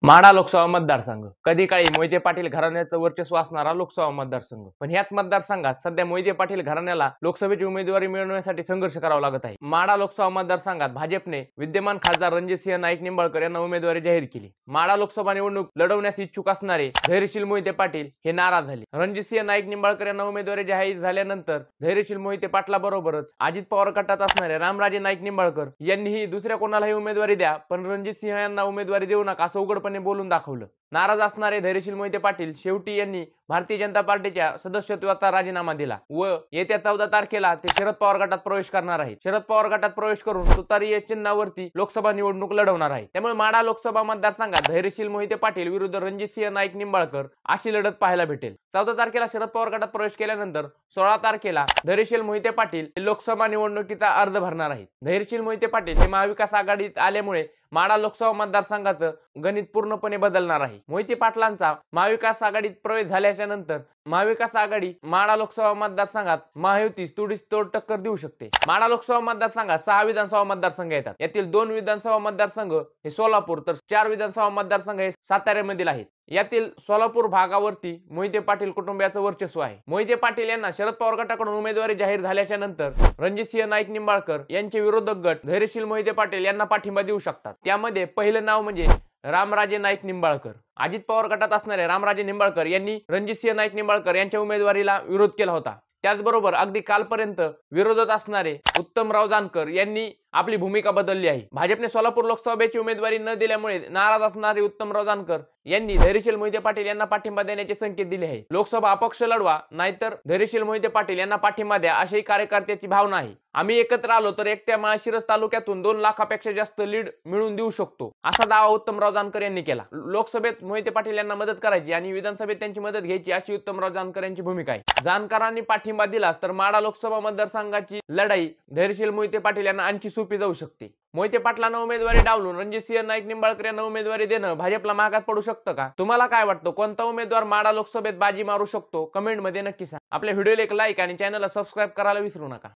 माढा लोकसभा मतदारसंघ कधी काळी मोहिते पाटील घराण्याचं वर्चस्व असणारा लोकसभा मतदारसंघ, पण ह्याच मतदारसंघात सध्या मोहिते पाटील घराण्याला लोकसभेची उमेदवारी मिळवण्यासाठी संघर्ष करावा लागत आहे। माढा लोकसभा मतदारसंघात भाजपने विद्यमान खासदार रणजितसिंह नाईक निंबाळकर यांना उमेदवारी जाहीर केली। माढा लोकसभा निवडणूक लढवण्यास इच्छुक असणारे धैर्यशील मोहिते पाटील हे नाराज झाले। रणजितसिंह नाईक निंबाळकर यांना उमेदवारी जाहीर झाल्यानंतर धैर्यशील मोहिते पाटलाबरोबरच अजित पवार गटात असणारे रामराजे नाईक निंबाळकर यांनीही दुसऱ्या कोणालाही उमेदवारी द्या, पण रणजितसिंह यांना उमेदवारी देऊ नका असं उघडपणे बोलून दाखवलं। नाराज असणारे धैर्यशील मोहिते पाटील शेवटी यांनी भारतीय जनता पार्टीच्या सदस्यत्वाचा राजीनामा दिला व येत्या 14 तारखेला ते शरद पवार गटात प्रवेश करणार आहेत। शरद पवार गटात प्रवेश करून तुतारी या चिन्हावरती लोकसभा निवडणूक लढवणार आहेत। त्यामुळे माढा लोकसभा मतदारसंघात धैर्यशील मोहिते पाटील विरुद्ध रणजितसिंह नाईक निंबाळकर अशी लढत पाहायला भेटेल। 14 तारखेला शरद पवार गटात प्रवेश केल्यानंतर 16 तारखेला धैर्यशील मोहिते पाटील लोकसभा निवडणुकीचा अर्ज भरणार आहेत। धैर्यशील मोहिते पाटील हे महाविकास आघाडीत आल्यामुळे माढा लोकसभा मतदारसंघाचं गणित पूर्णपणे बदलणार आहे। मोहिते पाटलांचा महाविकास आघाडीत प्रवेश झाल्याच्या नंतर महाविकास आघाडी माढा लोकसभा मतदारसंघात महायुतीस तोडीस तोड टक्कर देऊ शकते। माढा लोकसभा मतदारसंघात 6 विधानसभा मतदारसंघ येतात। यातील 2 विधानसभा मतदारसंघ हे सोलापूर तर 4 विधानसभा मतदारसंघ हे साताऱ्यामधील आहेत। यातील सोलापूर भागावरती मोहिते पाटील कुटुंबियाचं वर्चस्व आहे। मोहिते पाटील यांना शरद पवार गटाकडून उमेदवारी जाहीर झाल्याच्या नंतर रणजितसिंह नाईक निंबाळकर यांचे विरोधक गट धैर्यशील मोहिते पाटील यांना पाठिंबा देऊ शकतात। त्यामध्ये पहिलं नाव म्हणजे रामराजे नाईक निंबाळकर। अजित पवार गटात असणारे रामराजे निंबाळकर यांनी रणजितसिंह नाईक निंबाळकर यांच्या उमेदवारीला विरोध केला होता। त्याचबरोबर अगदी कालपर्यंत विरोधात असणारे उत्तमराव जानकर यांनी आपली भूमिका बदलली आहे। भाजपने सोलापूर लोकसभेची उमेदवारी न दिल्यामुळे नाराज असणारे उत्तमराव जानकर यांनी धैर्यशील मोहिते पाटील यांना पाठिंबा देण्याचे संकेत दिले आहे। लोकसभा अपक्ष लढवा नाहीतर धैर्यशील मोहिते पाटील यांना पाठिंबा द्या अशी कार्यकर्त्याची भावना आहे। आम्ही एकत्र आलो तर एकट्या माळशिरस तालुक्यातून 2 लाखापेक्षा जास्त लीड मिळवून देऊ शकतो असा दावा उत्तमराव जानकर यांनी केला। लोकसभेत मोहिते पाटील यांना मदत करायची आणि विधानसभेत त्यांची मदत घ्यायची अशी उत्तमराव जानकर यांची भूमिका आहे। जानकरांनी पाठिंबा दिलास तर माढा लोकसभा मतदारसंघाची लढाई धैर्यशील मोहिते पाटील यांना आणखी सोपी जाऊ शकते। मोहिते पाटलांना उमेदवारी डावलून रणजितसिंह नाईक निंबाळकर यांना उमेदवारी देणं भाजपला महागात पडू शकतं का? तुम्हाला काय वाटतं, कोणता उमेदवार माढा लोकसभेत बाजी मारू शकतो? कमेंट मध्ये नक्की सांगा। आपल्या व्हिडिओला एक लाईक आणि चॅनलला सबस्क्राईब करायला विसरू नका।